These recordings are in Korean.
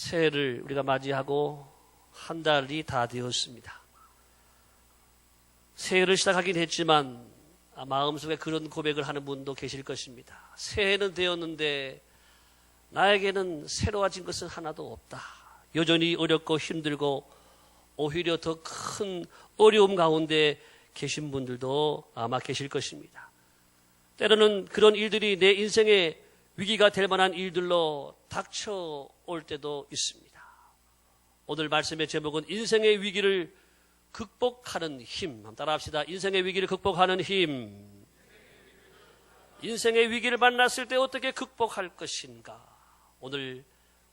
새해를 우리가 맞이하고 한 달이 다 되었습니다. 새해를 시작하긴 했지만 마음속에 그런 고백을 하는 분도 계실 것입니다. 새해는 되었는데 나에게는 새로워진 것은 하나도 없다. 여전히 어렵고 힘들고 오히려 더 큰 어려움 가운데 계신 분들도 아마 계실 것입니다. 때로는 그런 일들이 내 인생의 위기가 될 만한 일들로 닥쳐올 때도 있습니다. 오늘 말씀의 제목은 인생의 위기를 극복하는 힘. 한번 따라합시다. 인생의 위기를 극복하는 힘. 인생의 위기를 만났을 때 어떻게 극복할 것인가. 오늘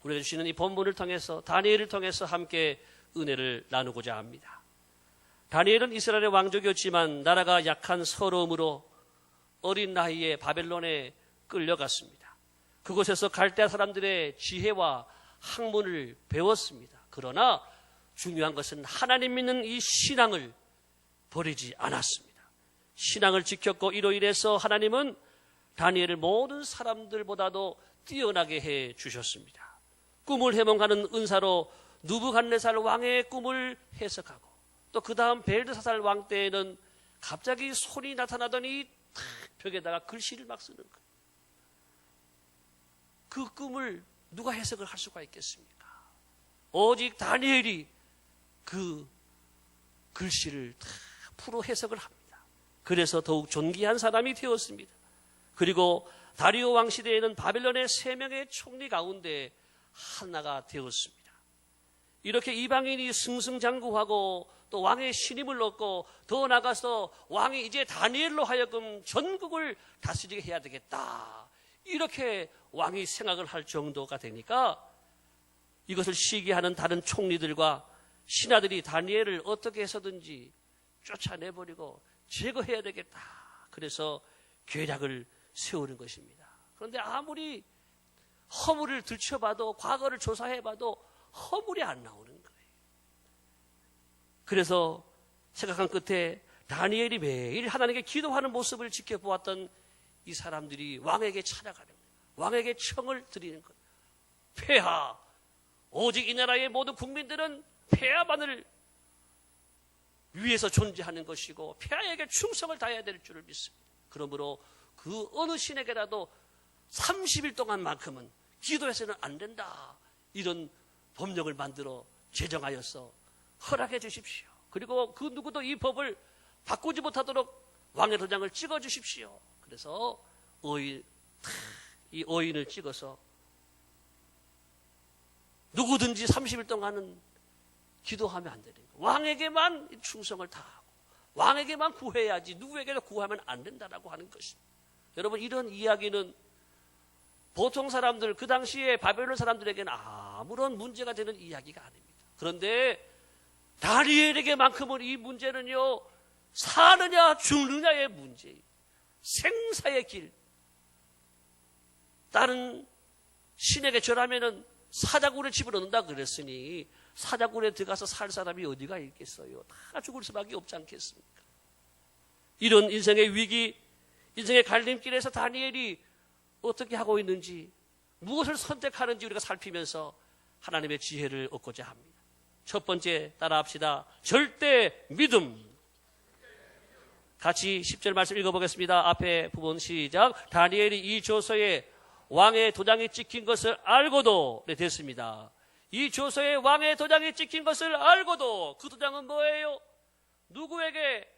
우리가 주시는 이 본문을 통해서 다니엘을 통해서 함께 은혜를 나누고자 합니다. 다니엘은 이스라엘의 왕족이었지만 나라가 약한 서러움으로 어린 나이에 바벨론에 끌려갔습니다. 그곳에서 갈대아 사람들의 지혜와 학문을 배웠습니다. 그러나 중요한 것은 하나님 믿는 이 신앙을 버리지 않았습니다. 신앙을 지켰고 이로 인해서 하나님은 다니엘을 모든 사람들보다도 뛰어나게 해 주셨습니다. 꿈을 해몽하는 은사로 느부갓네살 왕의 꿈을 해석하고 또 그 다음 벨드사살 왕 때에는 갑자기 손이 나타나더니 벽에다가 글씨를 막 쓰는 거예요. 그 꿈을 누가 해석을 할 수가 있겠습니까? 오직 다니엘이 그 글씨를 다 풀어 해석을 합니다. 그래서 더욱 존귀한 사람이 되었습니다. 그리고 다리오 왕 시대에는 바벨론의 3명의 총리 가운데 하나가 되었습니다. 이렇게 이방인이 승승장구하고 또 왕의 신임을 얻고 더 나가서 왕이 이제 다니엘로 하여금 전국을 다스리게 해야 되겠다. 이렇게 왕이 생각을 할 정도가 되니까 이것을 시기하는 다른 총리들과 신하들이 다니엘을 어떻게 해서든지 쫓아내버리고 제거해야 되겠다. 그래서 계략을 세우는 것입니다. 그런데 아무리 허물을 들춰봐도 과거를 조사해봐도 허물이 안 나오는 거예요. 그래서 생각한 끝에 다니엘이 매일 하나님께 기도하는 모습을 지켜보았던 이 사람들이 왕에게 찾아가는 거예요. 왕에게 청을 드리는 거예요. 폐하, 오직 이 나라의 모든 국민들은 폐하만을 위해서 존재하는 것이고 폐하에게 충성을 다해야 될 줄을 믿습니다. 그러므로 그 어느 신에게라도 30일 동안만큼은 기도해서는 안 된다. 이런 법령을 만들어 제정하여서 허락해 주십시오. 그리고 그 누구도 이 법을 바꾸지 못하도록 왕의 도장을 찍어 주십시오. 그래서 이 어인을 찍어서 누구든지 30일 동안은 기도하면 안 되는 거예요. 왕에게만 충성을 다하고 왕에게만 구해야지 누구에게도 구하면 안 된다라고 하는 것입니다. 여러분, 이런 이야기는 보통 사람들, 그 당시에 바벨론 사람들에게는 아무런 문제가 되는 이야기가 아닙니다. 그런데 다니엘에게만큼은 이 문제는요, 사느냐 죽느냐의 문제예요. 생사의 길. 다른 신에게 절하면은 사자굴에 집어넣는다 그랬으니 사자굴에 들어가서 살 사람이 어디가 있겠어요? 다 죽을 수밖에 없지 않겠습니까? 이런 인생의 위기, 인생의 갈림길에서 다니엘이 어떻게 하고 있는지, 무엇을 선택하는지 우리가 살피면서 하나님의 지혜를 얻고자 합니다. 첫 번째 따라합시다. 절대 믿음. 같이 10절 말씀 읽어보겠습니다. 앞에 부분 시작. 다니엘이 이 조서에 왕의 도장이 찍힌 것을 알고도, 네, 됐습니다. 이 조서에 왕의 도장이 찍힌 것을 알고도, 그 도장은 뭐예요? 누구에게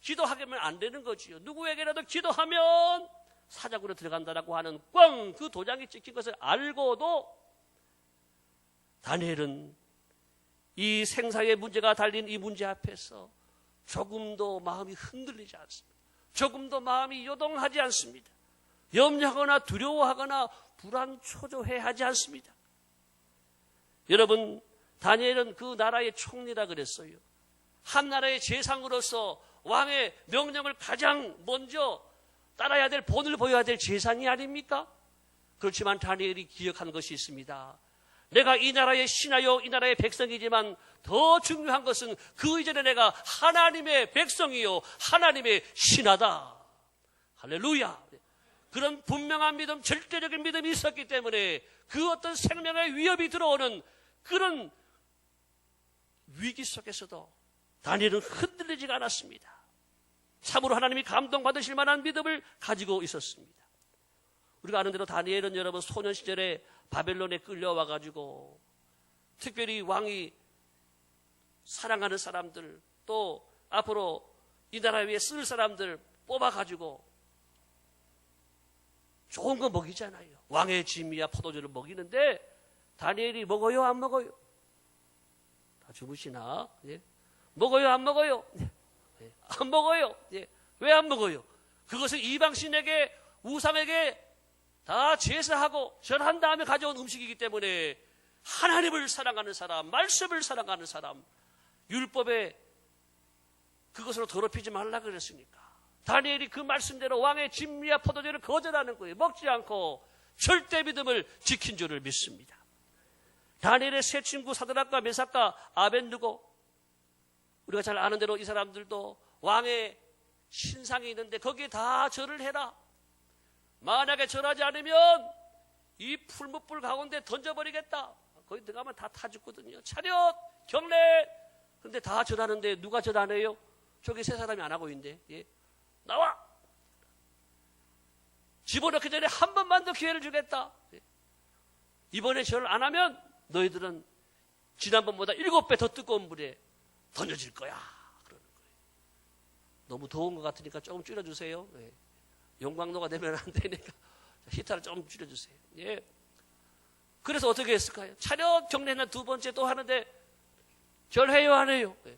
기도하면 안 되는 거지요. 누구에게라도 기도하면 사자굴에 들어간다라고 하는 꽝, 그 도장이 찍힌 것을 알고도 다니엘은 이 생사의 문제가 달린 이 문제 앞에서 조금도 마음이 흔들리지 않습니다. 조금도 마음이 요동하지 않습니다. 염려하거나 두려워하거나 불안초조해하지 않습니다. 여러분, 다니엘은 그 나라의 총리라 그랬어요. 한 나라의 재상으로서 왕의 명령을 가장 먼저 따라야 될, 본을 보여야 될 재상이 아닙니까? 그렇지만 다니엘이 기억한 것이 있습니다. 내가 이 나라의 신하요 이 나라의 백성이지만 더 중요한 것은 그 이전에 내가 하나님의 백성이요 하나님의 신하다. 할렐루야. 그런 분명한 믿음, 절대적인 믿음이 있었기 때문에 그 어떤 생명의 위협이 들어오는 그런 위기 속에서도 다니엘은 흔들리지가 않았습니다. 참으로 하나님이 감동받으실 만한 믿음을 가지고 있었습니다. 우리가 아는 대로 다니엘은 여러분 소년 시절에 바벨론에 끌려와가지고 특별히 왕이 사랑하는 사람들, 또 앞으로 이 나라 위에 쓸 사람들 뽑아가지고 좋은 거 먹이잖아요. 왕의 짐이야 포도주를 먹이는데 다니엘이 먹어요 안 먹어요? 다 주무시나? 예? 먹어요 안 먹어요? 예. 안 먹어요. 예. 왜 안 먹어요? 그것은 이방신에게 우상에게 다 제사하고 절한 다음에 가져온 음식이기 때문에 하나님을 사랑하는 사람, 말씀을 사랑하는 사람, 율법에 그것으로 더럽히지 말라 그랬으니까 다니엘이 그 말씀대로 왕의 진미와 포도주를 거절하는 거예요. 먹지 않고 절대 믿음을 지킨 줄을 믿습니다. 다니엘의 세 친구 사드락과 메삭과 아벤느고, 우리가 잘 아는 대로 이 사람들도 왕의 신상이 있는데 거기에 다 절을 해라. 만약에 절하지 않으면 이 풀무불 가운데 던져버리겠다. 거기 들어가면 다 타 죽거든요. 차렷, 경례. 그런데 다 절하는데 누가 절 안 해요? 저기 세 사람이 안 하고 있는데. 예. 나와! 집어넣기 전에 한 번만 더 기회를 주겠다. 예. 이번에 절 안 하면 너희들은 지난번보다 7배 더 뜨거운 물에 던져질 거야. 그러는 거예요. 너무 더운 것 같으니까 조금 줄여주세요. 예. 용광로가 되면 안 되니까 히터를 좀 줄여주세요. 예. 그래서 어떻게 했을까요? 차렷 경례는 두 번째 또 하는데 절해요 안 해요? 예.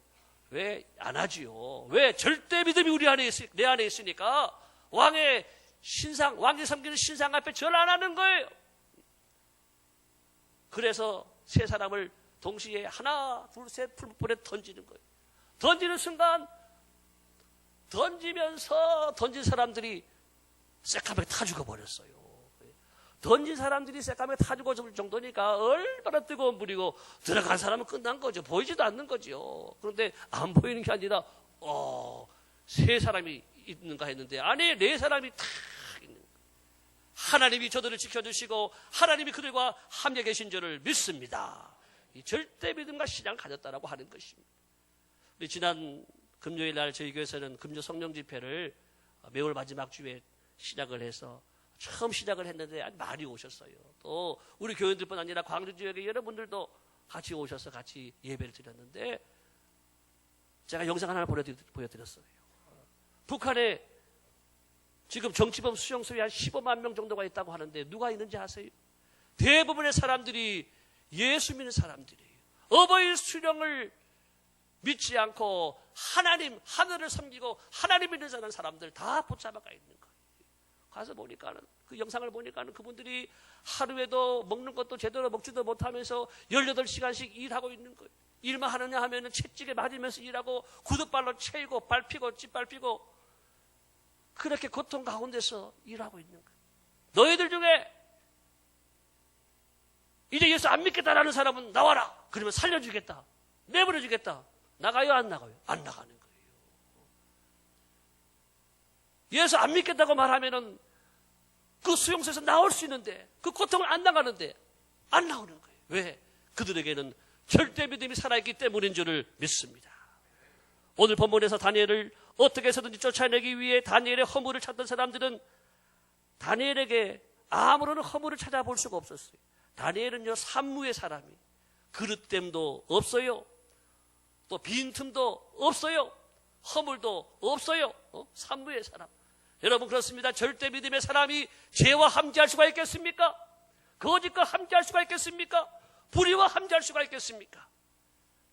왜 안 하지요? 왜? 절대 믿음이 우리 안에 내 안에 있으니까 왕의 신상, 왕이 섬기는 신상 앞에 절 안 하는 거예요. 그래서 세 사람을 동시에 하나, 둘, 셋 풀무불에 던지는 거예요. 던지는 순간 던진 사람들이 새까맣게 타 죽어버렸어요. 던진 사람들이 새까맣게 타 죽어질 정도니까 얼마나 뜨거운 물이고 들어간 사람은 끝난 거죠. 보이지도 않는 거죠. 그런데 안 보이는 게 아니라 세 사람이 있는가 했는데 아니 네 사람이 다 있는 거예요. 하나님이 저들을 지켜주시고 하나님이 그들과 함께 계신 줄을 믿습니다. 이 절대 믿음과 신앙을 가졌다라고 하는 것입니다. 우리 지난 금요일 날 저희 교회에서는 금요 성령 집회를 매월 마지막 주에 시작을 해서 처음 시작을 했는데 아주 많이 오셨어요. 또 우리 교인들뿐 아니라 광주 지역의 여러분들도 같이 오셔서 같이 예배를 드렸는데 제가 영상 하나를 보여드렸어요. 북한에 지금 정치범 수용소에 한 15만 명 정도가 있다고 하는데 누가 있는지 아세요? 대부분의 사람들이 예수 믿는 사람들이에요. 어버이 수령을 믿지 않고 하나님, 하늘을 섬기고 하나님 믿는 사람들 다 붙잡아가 있는 거예요. 가서 보니까는 그 영상을 보니까는 그분들이 하루에도 먹는 것도 제대로 먹지도 못하면서 18시간씩 일하고 있는 거예요. 일만 하느냐 하면은 채찍에 맞으면서 일하고 구두발로 채이고 밟히고 짓밟히고 그렇게 고통 가운데서 일하고 있는 거예요. 너희들 중에 이제 예수 안 믿겠다라는 사람은 나와라. 그러면 살려주겠다. 내버려주겠다. 나가요 안 나가요? 안 나가는 거예요. 예수 안 믿겠다고 말하면은 그 수용소에서 나올 수 있는데 그 고통을 안 나가는데 안 나오는 거예요. 왜? 그들에게는 절대 믿음이 살아있기 때문인 줄을 믿습니다. 오늘 본문에서 다니엘을 어떻게 해서든지 쫓아내기 위해 다니엘의 허물을 찾던 사람들은 다니엘에게 아무런 허물을 찾아볼 수가 없었어요. 다니엘은요 산무의 사람이 그릇됨도 없어요. 또 빈틈도 없어요. 허물도 없어요. 산무의 사람. 여러분 그렇습니다. 절대 믿음의 사람이 죄와 함께할 수가 있겠습니까? 거짓과 함께할 수가 있겠습니까? 불의와 함께할 수가 있겠습니까?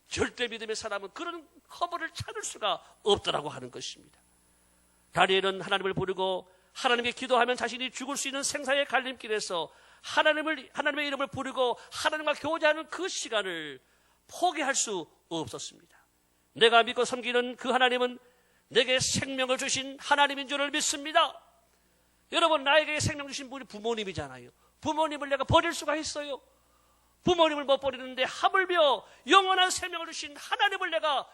절대 믿음의 사람은 그런 허물을 찾을 수가 없더라고 하는 것입니다. 다니엘은 하나님을 부르고 하나님께 기도하면 자신이 죽을 수 있는 생사의 갈림길에서 하나님의 이름을 부르고 하나님과 교제하는 그 시간을 포기할 수 없었습니다. 내가 믿고 섬기는 그 하나님은 내게 생명을 주신 하나님인 줄을 믿습니다. 여러분 나에게 생명 주신 분이 부모님이잖아요. 부모님을 내가 버릴 수가 있어요? 부모님을 못 버리는데 하물며 영원한 생명을 주신 하나님을 내가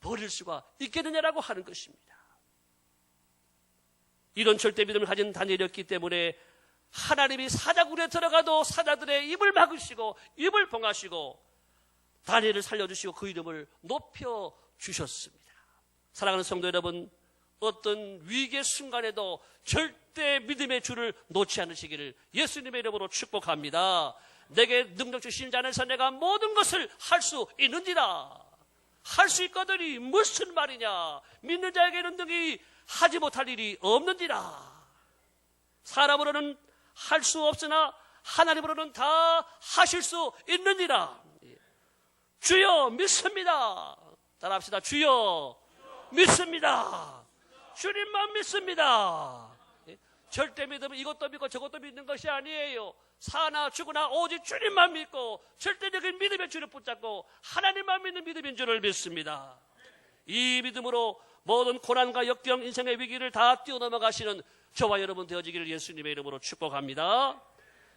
버릴 수가 있겠느냐라고 하는 것입니다. 이런 절대 믿음을 가진 다니엘이었기 때문에 하나님이 사자굴에 들어가도 사자들의 입을 막으시고 입을 봉하시고 다니엘을 살려주시고 그 이름을 높여주셨습니다. 사랑하는 성도 여러분, 어떤 위기의 순간에도 절대 믿음의 줄을 놓지 않으시기를 예수님의 이름으로 축복합니다. 내게 능력 주신 자 안에서 내가 모든 것을 할 수 있는지라. 할 수 있거든이 무슨 말이냐. 믿는 자에게는 능히 하지 못할 일이 없는지라. 사람으로는 할 수 없으나 하나님으로는 다 하실 수 있는지라. 주여 믿습니다. 따라합시다. 주여 믿습니다. 주님만 믿습니다. 절대 믿음은 이것도 믿고 저것도 믿는 것이 아니에요. 사나 죽으나 오직 주님만 믿고 절대적인 믿음의 줄을 붙잡고 하나님만 믿는 믿음인 줄을 믿습니다. 이 믿음으로 모든 고난과 역경 인생의 위기를 다 뛰어넘어가시는 저와 여러분 되어지기를 예수님의 이름으로 축복합니다.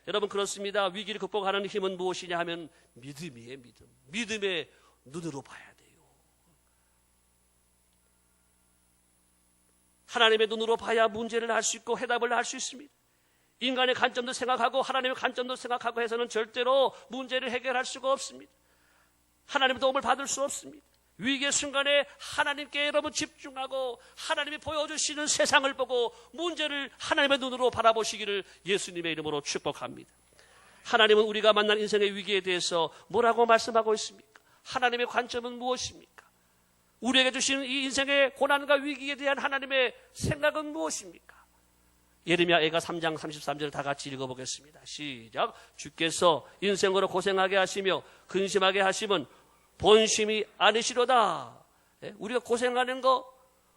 여러분 그렇습니다. 위기를 극복하는 힘은 무엇이냐 하면 믿음이에요. 믿음. 믿음의 눈으로 봐야 돼요. 하나님의 눈으로 봐야 문제를 알 수 있고 해답을 알 수 있습니다. 인간의 관점도 생각하고 하나님의 관점도 생각하고 해서는 절대로 문제를 해결할 수가 없습니다. 하나님의 도움을 받을 수 없습니다. 위기의 순간에 하나님께 여러분 집중하고 하나님이 보여주시는 세상을 보고 문제를 하나님의 눈으로 바라보시기를 예수님의 이름으로 축복합니다. 하나님은 우리가 만난 인생의 위기에 대해서 뭐라고 말씀하고 있습니까? 하나님의 관점은 무엇입니까? 우리에게 주신 이 인생의 고난과 위기에 대한 하나님의 생각은 무엇입니까? 예레미야가 3장 33절을 다 같이 읽어보겠습니다. 시작. 주께서 인생으로 고생하게 하시며 근심하게 하심은 본심이 아니시로다. 우리가 고생하는 거,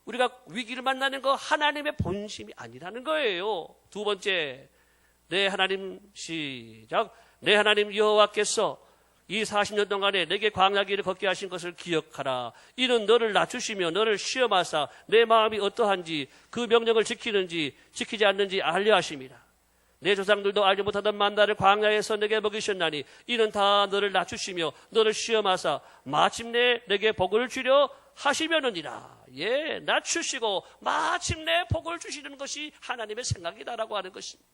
우리가 위기를 만나는 거 하나님의 본심이 아니라는 거예요. 두 번째, 내 하나님, 시작. 내 하나님 여호와께서 이 40년 동안에 내게 광야 길을 걷게 하신 것을 기억하라. 이는 너를 낮추시며 너를 시험하사 내 마음이 어떠한지 그 명령을 지키는지 지키지 않는지 알려 하심이라. 내 조상들도 알지 못하던 만나를 광야에서 내게 먹이셨나니 이는 다 너를 낮추시며 너를 시험하사 마침내 내게 복을 주려 하시려느니라. 예, 낮추시고 마침내 복을 주시는 것이 하나님의 생각이다라고 하는 것입니다.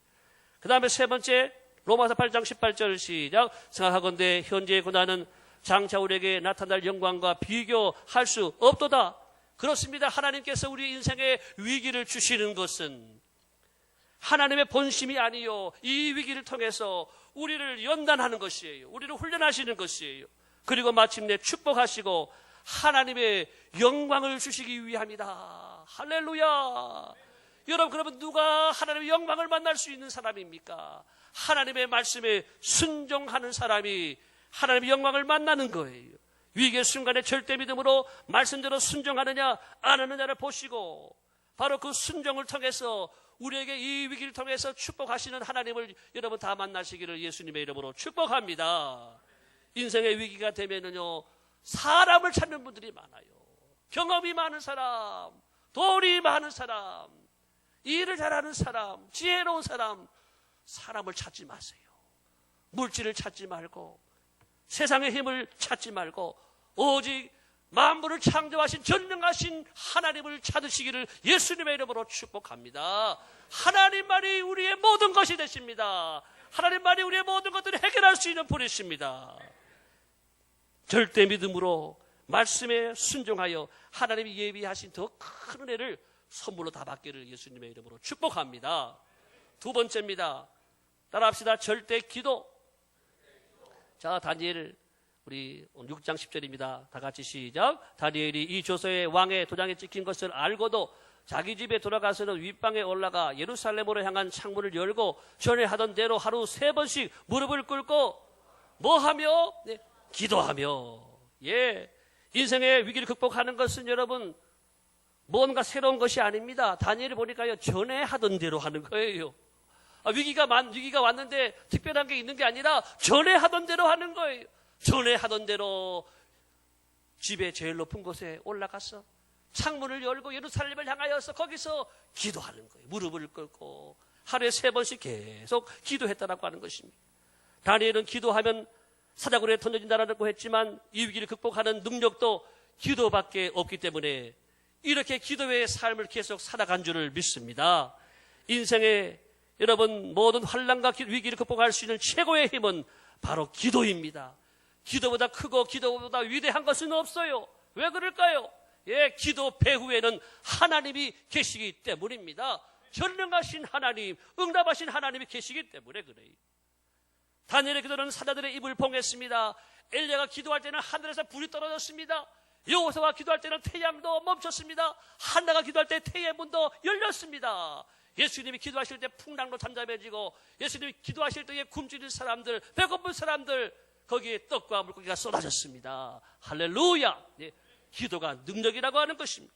그 다음에 세 번째, 로마서 8장 18절 시작. 생각하건대 현재의 고난은 장차 우리에게 나타날 영광과 비교할 수 없도다. 그렇습니다. 하나님께서 우리 인생의 위기를 주시는 것은 하나님의 본심이 아니요, 이 위기를 통해서 우리를 연단하는 것이에요. 우리를 훈련하시는 것이에요. 그리고 마침내 축복하시고 하나님의 영광을 주시기 위함이다. 할렐루야. 여러분, 그러면 누가 하나님의 영광을 만날 수 있는 사람입니까? 하나님의 말씀에 순종하는 사람이 하나님의 영광을 만나는 거예요. 위기의 순간에 절대 믿음으로 말씀대로 순종하느냐 안 하느냐를 보시고 바로 그 순종을 통해서 우리에게 이 위기를 통해서 축복하시는 하나님을 여러분 다 만나시기를 예수님의 이름으로 축복합니다. 인생의 위기가 되면은요, 사람을 찾는 분들이 많아요. 경험이 많은 사람, 돈이 많은 사람, 일을 잘하는 사람, 지혜로운 사람, 사람을 찾지 마세요. 물질을 찾지 말고 세상의 힘을 찾지 말고 오직 만물을 창조하신 전능하신 하나님을 찾으시기를 예수님의 이름으로 축복합니다. 하나님만이 우리의 모든 것이 되십니다. 하나님만이 우리의 모든 것들을 해결할 수 있는 분이십니다. 절대 믿음으로 말씀에 순종하여 하나님이 예비하신 더 큰 은혜를 선물로 다 받기를 예수님의 이름으로 축복합니다. 두 번째입니다. 따라합시다. 절대 기도. 자, 다니엘 우리 6장 10절입니다. 다 같이 시작. 다니엘이 이 조서에 왕의 도장에 찍힌 것을 알고도 자기 집에 돌아가서는 윗방에 올라가 예루살렘으로 향한 창문을 열고 전에 하던 대로 하루 3번씩 무릎을 꿇고 뭐하며? 네, 기도하며. 예, 인생의 위기를 극복하는 것은 여러분 뭔가 새로운 것이 아닙니다. 다니엘을 보니까요, 전에 하던 대로 하는 거예요. 위기가 왔는데 특별한 게 있는 게 아니라 전에 하던 대로 하는 거예요. 전에 하던 대로 집의 제일 높은 곳에 올라가서 창문을 열고 예루살렘을 향하여서 거기서 기도하는 거예요. 무릎을 꿇고 하루에 3번씩 계속 기도했다라고 하는 것입니다. 다니엘은 기도하면 사자굴에 던져진다라고 했지만 이 위기를 극복하는 능력도 기도밖에 없기 때문에 이렇게 기도의 삶을 계속 살아간 줄을 믿습니다. 인생의 여러분 모든 환난과 위기를 극복할 수 있는 최고의 힘은 바로 기도입니다. 기도보다 크고 기도보다 위대한 것은 없어요. 왜 그럴까요? 예, 기도 배후에는 하나님이 계시기 때문입니다. 전능하신 하나님, 응답하신 하나님이 계시기 때문에 그래요. 다니엘의 기도는 사자들의 입을 봉했습니다. 엘리야가 기도할 때는 하늘에서 불이 떨어졌습니다. 여호수아가 기도할 때는 태양도 멈췄습니다. 한나가 기도할 때 태의 문도 열렸습니다. 예수님이 기도하실 때 풍랑도 잠잠해지고, 예수님이 기도하실 때에 굶주린 사람들, 배고픈 사람들, 거기에 떡과 물고기가 쏟아졌습니다. 할렐루야. 네, 기도가 능력이라고 하는 것입니다.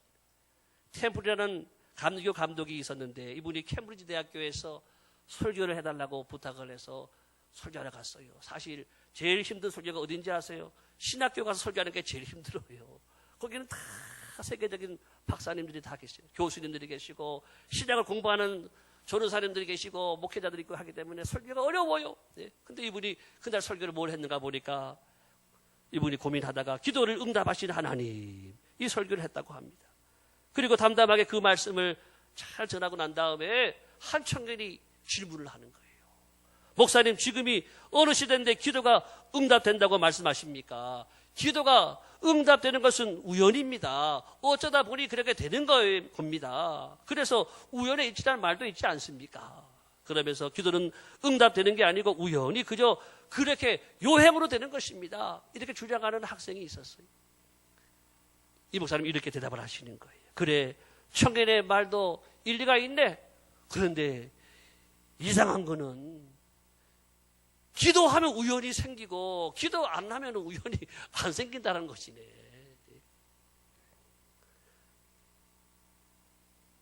템플이라는 감리교 감독이 있었는데 이분이 캠브리지 대학교에서 설교를 해달라고 부탁을 해서 설교하러 갔어요. 사실 제일 힘든 설교가 어딘지 아세요? 신학교 가서 설교하는 게 제일 힘들어요. 거기는 다 세계적인 박사님들이 다 계시고, 교수님들이 계시고, 신학을 공부하는 전도사님들이 계시고, 목회자들이 있고 하기 때문에 설교가 어려워요. 네. 근데 이분이 그날 설교를 뭘 했는가 보니까 이분이 고민하다가 기도를 응답하신 하나님, 이 설교를 했다고 합니다. 그리고 담담하게 그 말씀을 잘 전하고 난 다음에 한 청년이 질문을 하는 거예요. 목사님, 지금이 어느 시대인데 기도가 응답된다고 말씀하십니까? 기도가 응답되는 것은 우연입니다. 어쩌다 보니 그렇게 되는 겁니다. 그래서 우연에 있지라는 말도 있지 않습니까? 그러면서 기도는 응답되는 게 아니고 우연히 그저 그렇게 요행으로 되는 것입니다. 이렇게 주장하는 학생이 있었어요. 이 목사님이 이렇게 대답을 하시는 거예요. 그래, 청년의 말도 일리가 있네. 그런데 이상한 거는 기도하면 우연이 생기고 기도 안 하면 우연이 안 생긴다는 것이네.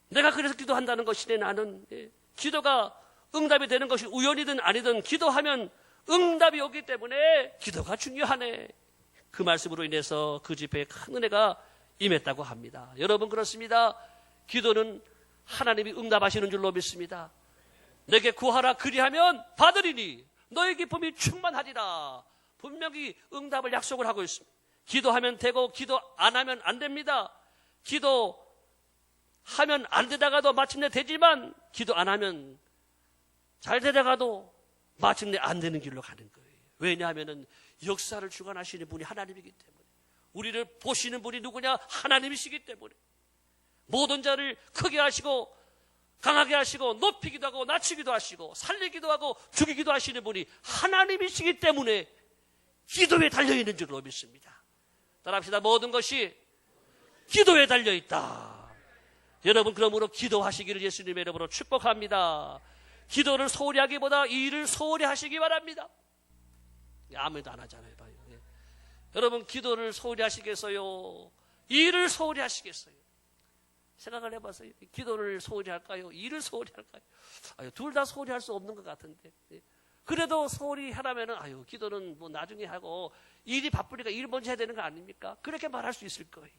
내가 그래서 기도한다는 것이네. 나는 기도가 응답이 되는 것이 우연이든 아니든 기도하면 응답이 오기 때문에 기도가 중요하네. 그 말씀으로 인해서 그 집회에 큰 은혜가 임했다고 합니다. 여러분, 그렇습니다. 기도는 하나님이 응답하시는 줄로 믿습니다. 내게 구하라 그리하면 받으리니 너의 기쁨이 충만하리라. 분명히 응답을 약속을 하고 있습니다. 기도하면 되고 기도 안 하면 안 됩니다. 기도하면 안 되다가도 마침내 되지만 기도 안 하면 잘 되다가도 마침내 안 되는 길로 가는 거예요. 왜냐하면 역사를 주관하시는 분이 하나님이기 때문에, 우리를 보시는 분이 누구냐? 하나님이시기 때문에 모든 자를 크게 하시고 강하게 하시고 높이기도 하고 낮추기도 하시고 살리기도 하고 죽이기도 하시는 분이 하나님이시기 때문에 기도에 달려있는 줄로 믿습니다. 따라합시다. 모든 것이 기도에 달려있다. 여러분, 그러므로 기도하시기를 예수님의 이름으로 축복합니다. 기도를 소홀히 하기보다 이 일을 소홀히 하시기 바랍니다. 아무도 안 하잖아요. 봐요. 여러분, 기도를 소홀히 하시겠어요? 이 일을 소홀히 하시겠어요? 생각을 해봤어요. 기도를 소홀히 할까요? 일을 소홀히 할까요? 둘 다 소홀히 할 수 없는 것 같은데. 그래도 소홀히 하라면은 기도는 뭐 나중에 하고 일이 바쁘니까 일 먼저 해야 되는 거 아닙니까? 그렇게 말할 수 있을 거예요.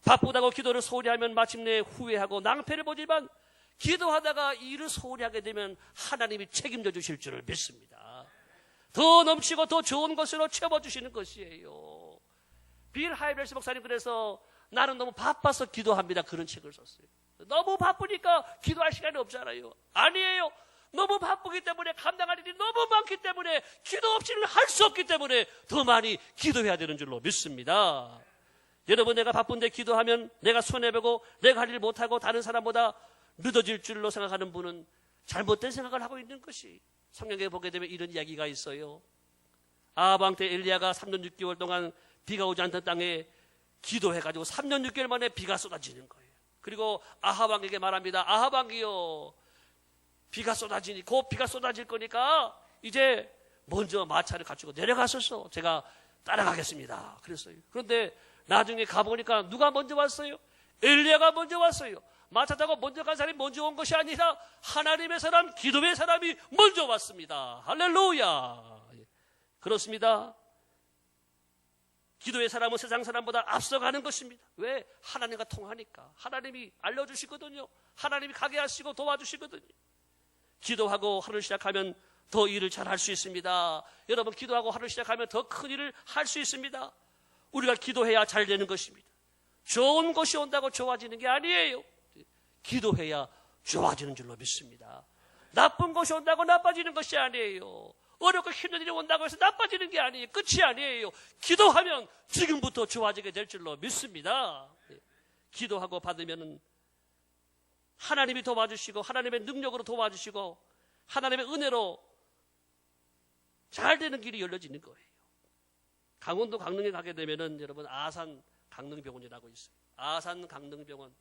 바쁘다고 기도를 소홀히 하면 마침내 후회하고 낭패를 보지만 기도하다가 일을 소홀히 하게 되면 하나님이 책임져 주실 줄을 믿습니다. 더 넘치고 더 좋은 것으로 채워주시는 것이에요. 빌 하이브레스 목사님, 그래서 나는 너무 바빠서 기도합니다, 그런 책을 썼어요. 너무 바쁘니까 기도할 시간이 없잖아요. 아니에요. 너무 바쁘기 때문에, 감당할 일이 너무 많기 때문에, 기도 없이는 할 수 없기 때문에 더 많이 기도해야 되는 줄로 믿습니다. 여러분, 내가 바쁜데 기도하면 내가 손해보고 내가 할 일 못하고 다른 사람보다 늦어질 줄로 생각하는 분은 잘못된 생각을 하고 있는 것이, 성경에 보게 되면 이런 이야기가 있어요. 아합 왕 때 엘리야가 3년 6개월 동안 비가 오지 않던 땅에 기도해가지고 3년 6개월 만에 비가 쏟아지는 거예요. 그리고 아합 왕에게 말합니다. 아합 왕이요, 비가 쏟아지니 곧 비가 쏟아질 거니까 이제 먼저 마차를 갖추고 내려가소서. 제가 따라가겠습니다. 그랬어요. 그런데 나중에 가보니까 누가 먼저 왔어요? 엘리야가 먼저 왔어요. 마차 타고 먼저 간 사람이 먼저 온 것이 아니라 하나님의 사람, 기도의 사람이 먼저 왔습니다. 할렐루야. 그렇습니다. 기도의 사람은 세상 사람보다 앞서가는 것입니다. 왜? 하나님과 통하니까. 하나님이 알려주시거든요. 하나님이 가게 하시고 도와주시거든요. 기도하고 하루를 시작하면 더 일을 잘 할 수 있습니다. 여러분, 기도하고 하루를 시작하면 더 큰 일을 할 수 있습니다. 우리가 기도해야 잘 되는 것입니다. 좋은 것이 온다고 좋아지는 게 아니에요. 기도해야 좋아지는 줄로 믿습니다. 나쁜 것이 온다고 나빠지는 것이 아니에요. 어렵고 힘든 일이 온다고 해서 나빠지는 게 아니에요. 끝이 아니에요. 기도하면 지금부터 좋아지게 될 줄로 믿습니다. 기도하고 받으면 하나님이 도와주시고 하나님의 능력으로 도와주시고 하나님의 은혜로 잘 되는 길이 열려지는 거예요. 강원도 강릉에 가게 되면은 여러분 아산 강릉병원이라고 있어요. 아산 강릉병원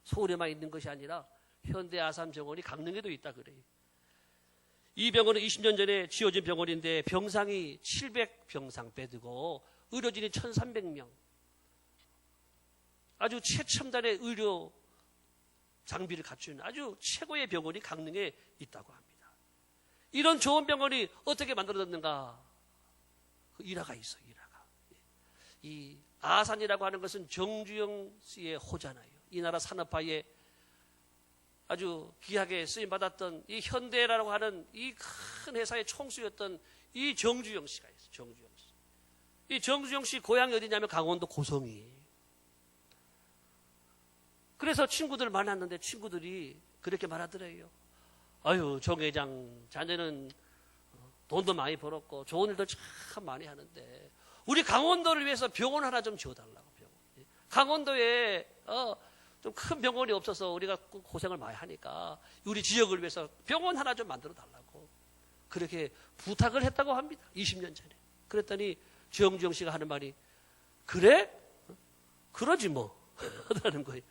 서울에만 있는 것이 아니라 현대 아산병원이 강릉에도 있다 그래요. 이 병원은 20년 전에 지어진 병원인데 병상이 700병상 베드고 의료진이 1300명, 아주 최첨단의 의료 장비를 갖춘 아주 최고의 병원이 강릉에 있다고 합니다. 이런 좋은 병원이 어떻게 만들어졌는가? 그 일화가 있어요. 일화가. 이 아산이라고 하는 것은 정주영 씨의 호잖아요. 이 나라 산업화에 아주 귀하게 쓰임받았던 이 현대라고 하는 이 큰 회사의 총수였던 이 정주영 씨가 있어요. 정주영 씨. 이 정주영 씨 고향이 어디냐면 강원도 고성이에요. 그래서 친구들 만났는데 친구들이 그렇게 말하더래요. 아유, 정 회장, 자네는 돈도 많이 벌었고 좋은 일도 참 많이 하는데 우리 강원도를 위해서 병원 하나 좀 지어달라고. 병원. 강원도에 좀 큰 병원이 없어서 우리가 고생을 많이 하니까 우리 지역을 위해서 병원 하나 좀 만들어 달라고 그렇게 부탁을 했다고 합니다. 20년 전에. 그랬더니 정주영 씨가 하는 말이 그래? 그러지 뭐 하는 거예요.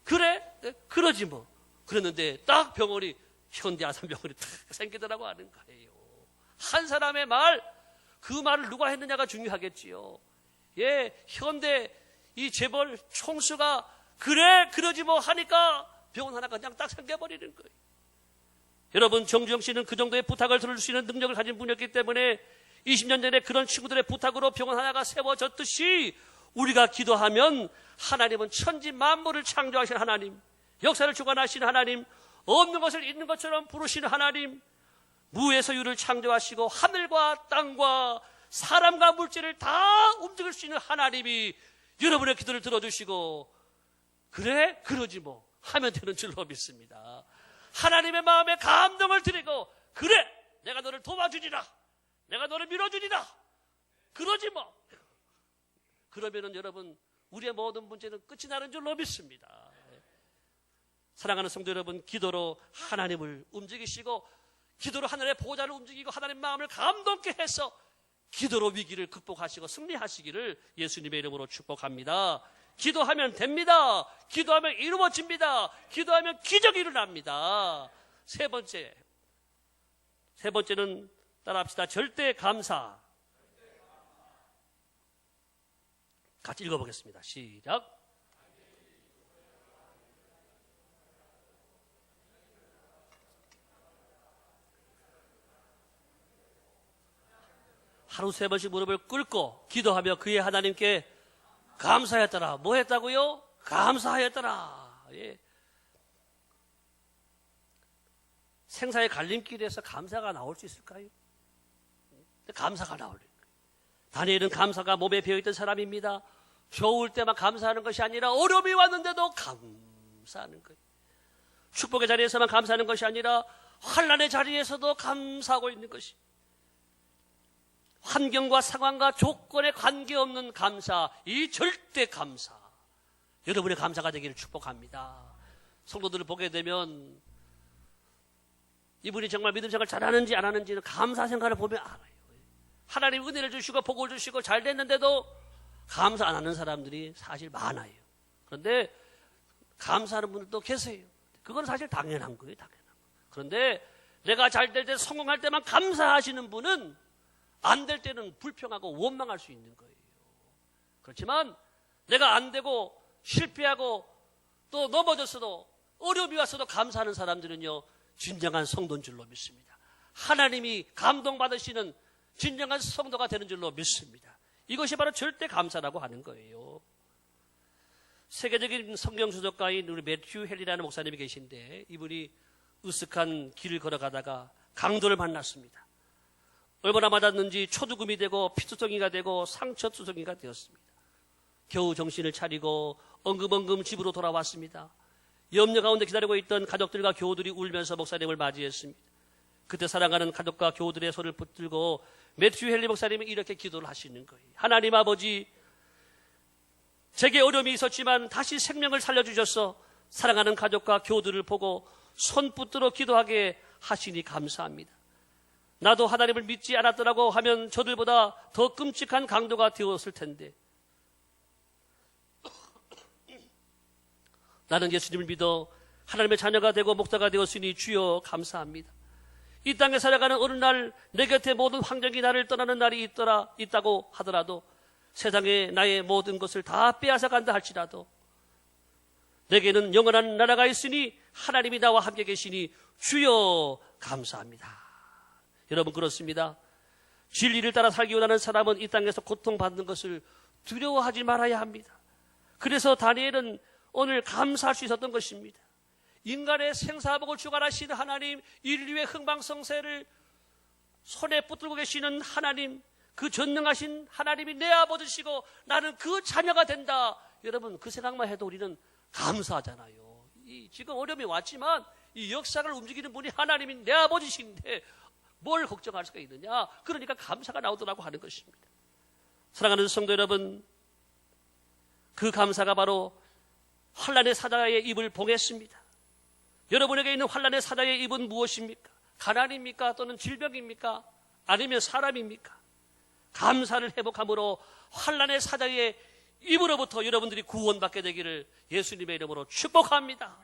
그래? 그러지 뭐. 그랬는데 딱 병원이 현대아산병원이 딱 생기더라고 하는 거예요. 한 사람의 말, 그 말을 누가 했느냐가 중요하겠지요. 예, 현대 이 재벌 총수가 그래 그러지 뭐 하니까 병원 하나가 그냥 딱 생겨버리는 거예요. 여러분, 정주영 씨는 그 정도의 부탁을 들을 수 있는 능력을 가진 분이었기 때문에 20년 전에 그런 친구들의 부탁으로 병원 하나가 세워졌듯이 우리가 기도하면 하나님은 천지 만물을 창조하신 하나님, 역사를 주관하신 하나님, 없는 것을 있는 것처럼 부르시는 하나님, 무의 소유를 창조하시고 하늘과 땅과 사람과 물질을 다 움직일 수 있는 하나님이 여러분의 기도를 들어주시고 그래? 그러지 뭐 하면 되는 줄로 믿습니다. 하나님의 마음에 감동을 드리고 그래! 내가 너를 도와주리라. 내가 너를 밀어주리라. 그러지 뭐. 그러면은 여러분 우리의 모든 문제는 끝이 나는 줄로 믿습니다. 사랑하는 성도 여러분, 기도로 하나님을 움직이시고 기도로 하늘의 보좌를 움직이고 하나님의 마음을 감동케 해서 기도로 위기를 극복하시고 승리하시기를 예수님의 이름으로 축복합니다. 기도하면 됩니다. 기도하면 이루어집니다. 기도하면 기적이 일어납니다. 세 번째는 따라합시다. 절대 감사. 같이 읽어보겠습니다. 시작. 하루 3번씩 무릎을 꿇고 기도하며 그의 하나님께 감사했더라. 뭐 했다고요? 감사하였더라. 예. 생사의 갈림길에서 감사가 나올 수 있을까요? 감사가 나올 거예요. 다니엘은 감사가 몸에 배어있던 사람입니다. 좋을 때만 감사하는 것이 아니라 어려움이 왔는데도 감사하는 거예요. 축복의 자리에서만 감사하는 것이 아니라 환난의 자리에서도 감사하고 있는 것이, 환경과 상황과 조건에 관계없는 감사, 이 절대 감사, 여러분의 감사가 되기를 축복합니다. 성도들을 보게 되면 이분이 정말 믿음 생활 잘하는지 안 하는지는 감사 생활을 보면 알아요. 하나님 은혜를 주시고 복을 주시고 잘 됐는데도 감사 안 하는 사람들이 사실 많아요. 그런데 감사하는 분들도 계세요. 그건 사실 당연한 거예요. 당연한 거. 그런데 내가 잘 될 때, 성공할 때만 감사하시는 분은 안 될 때는 불평하고 원망할 수 있는 거예요. 그렇지만 내가 안 되고 실패하고 또 넘어졌어도 어려움이 왔어도 감사하는 사람들은요, 진정한 성도인 줄로 믿습니다. 하나님이 감동받으시는 진정한 성도가 되는 줄로 믿습니다. 이것이 바로 절대 감사라고 하는 거예요. 세계적인 성경 주석가인 우리 매튜 헬리라는 목사님이 계신데, 이분이 으슥한 길을 걸어가다가 강도를 만났습니다. 얼마나 맞았는지 초두금이 되고 피투성이가 되고 상처투성이가 되었습니다. 겨우 정신을 차리고 엉금엉금 집으로 돌아왔습니다. 염려 가운데 기다리고 있던 가족들과 교우들이 울면서 목사님을 맞이했습니다. 그때 사랑하는 가족과 교우들의 손을 붙들고 매튜 헨리 목사님이 이렇게 기도를 하시는 거예요. 하나님 아버지, 제게 어려움이 있었지만 다시 생명을 살려주셔서 사랑하는 가족과 교우들을 보고 손 붙들어 기도하게 하시니 감사합니다. 나도 하나님을 믿지 않았더라고 하면 저들보다 더 끔찍한 강도가 되었을 텐데 나는 예수님을 믿어 하나님의 자녀가 되고 목자가 되었으니 주여 감사합니다. 이 땅에 살아가는 어느 날 내 곁에 모든 환경이 나를 떠나는 날이 있다고 하더라도 세상에 나의 모든 것을 다 빼앗아 간다 할지라도 내게는 영원한 나라가 있으니 하나님이 나와 함께 계시니 주여 감사합니다. 여러분, 그렇습니다. 진리를 따라 살기 원하는 사람은 이 땅에서 고통받는 것을 두려워하지 말아야 합니다. 그래서 다니엘은 오늘 감사할 수 있었던 것입니다. 인간의 생사복을 주관하시는 하나님, 인류의 흥망성쇠를 손에 붙들고 계시는 하나님, 그 전능하신 하나님이 내 아버지시고 나는 그 자녀가 된다. 여러분, 그 생각만 해도 우리는 감사하잖아요. 지금 어려움이 왔지만 이 역사를 움직이는 분이 하나님이 내 아버지신데 뭘 걱정할 수가 있느냐. 그러니까 감사가 나오더라고 하는 것입니다. 사랑하는 성도 여러분, 그 감사가 바로 환난의 사자의 입을 봉했습니다. 여러분에게 있는 환난의 사자의 입은 무엇입니까? 가난입니까? 또는 질병입니까? 아니면 사람입니까? 감사를 회복함으로 환난의 사자의 입으로부터 여러분들이 구원받게 되기를 예수님의 이름으로 축복합니다.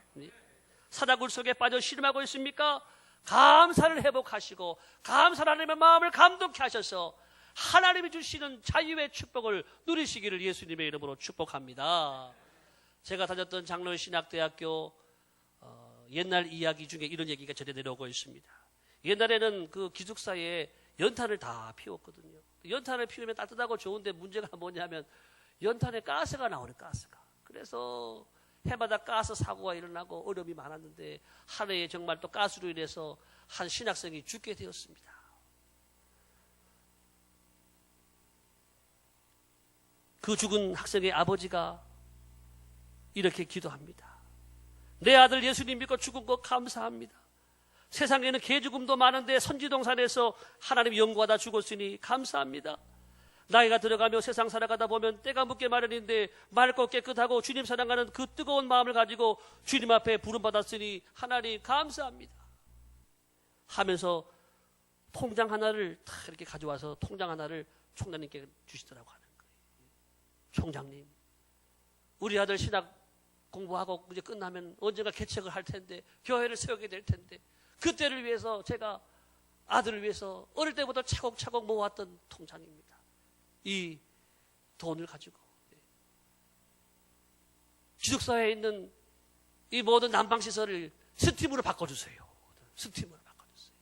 사자굴 속에 빠져 신음하고 있습니까? 감사를 회복하시고 감사를 하나님의 마음을 감동케 하셔서 하나님이 주시는 자유의 축복을 누리시기를 예수님의 이름으로 축복합니다. 제가 다녔던 장로신학대학교 옛날 이야기 중에 이런 얘기가 전해 내려오고 있습니다. 옛날에는 그 기숙사에 연탄을 다 피웠거든요. 연탄을 피우면 따뜻하고 좋은데 문제가 뭐냐면 연탄에 가스가 나오는 가스가. 그래서 해마다 가스 사고가 일어나고 어려움이 많았는데 한 해에 정말 또 가스로 인해서 한 신학생이 죽게 되었습니다. 그 죽은 학생의 아버지가 이렇게 기도합니다. 내 아들 예수님 믿고 죽은 거 감사합니다. 세상에는 개죽음도 많은데 선지동산에서 하나님 연구하다 죽었으니 감사합니다. 나이가 들어가며 세상 살아가다 보면 때가 묻게 마련인데 맑고 깨끗하고 주님 사랑하는 그 뜨거운 마음을 가지고 주님 앞에 부름받았으니 하나님 감사합니다 하면서 통장 하나를 다 이렇게 가져와서 통장 하나를 총장님께 주시더라고 하는 거예요. 총장님, 우리 아들 신학 공부하고 이제 끝나면 언젠가 개척을 할 텐데 교회를 세우게 될 텐데 그때를 위해서 제가 아들을 위해서 어릴 때부터 차곡차곡 모았던 통장입니다. 이 돈을 가지고 기숙사에 있는 이 모든 난방시설을 스팀으로 바꿔주세요. 스팀으로 바꿔주세요.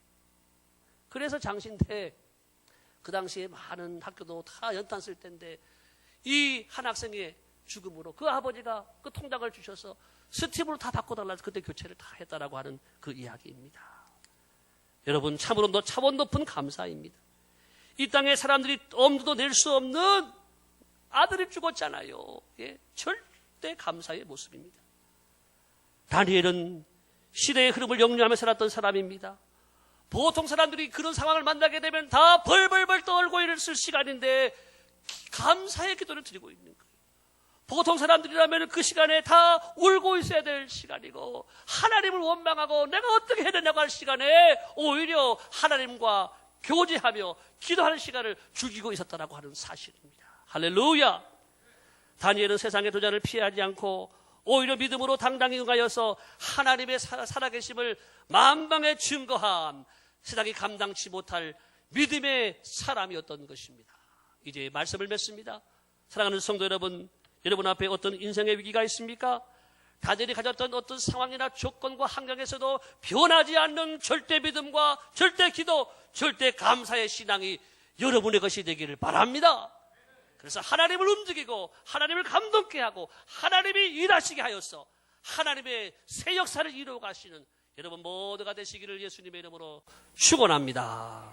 그래서 장신대 그 당시에 많은 학교도 다 연탄 쓸 때인데 이 한 학생의 죽음으로 그 아버지가 그 통장을 주셔서 스팀으로 다 바꿔달라서 그때 교체를 다 했다라고 하는 그 이야기입니다. 여러분, 참으로 차원 높은 감사입니다. 이 땅에 사람들이 엄두도 낼 수 없는 아들이 죽었잖아요. 예, 절대 감사의 모습입니다. 다니엘은 시대의 흐름을 역류하며 살았던 사람입니다. 보통 사람들이 그런 상황을 만나게 되면 다 벌벌벌 떨고 있을 시간인데 감사의 기도를 드리고 있는 거예요. 보통 사람들이라면 그 시간에 다 울고 있어야 될 시간이고 하나님을 원망하고 내가 어떻게 해야 되냐고 할 시간에 오히려 하나님과 교제하며 기도하는 시간을 죽이고 있었다라고 하는 사실입니다. 할렐루야. 다니엘은 세상의 도전을 피하지 않고 오히려 믿음으로 당당히 응하여서 하나님의 살아계심을 만방에 증거한 세상이 감당치 못할 믿음의 사람이었던 것입니다. 이제 말씀을 맺습니다. 사랑하는 성도 여러분, 여러분 앞에 어떤 인생의 위기가 있습니까? 다니엘이 가졌던 어떤 상황이나 조건과 환경에서도 변하지 않는 절대 믿음과 절대 기도, 절대 감사의 신앙이 여러분의 것이 되기를 바랍니다. 그래서 하나님을 움직이고 하나님을 감동케 하고 하나님이 일하시게 하여서 하나님의 새 역사를 이루어 가시는 여러분 모두가 되시기를 예수님의 이름으로 축원합니다.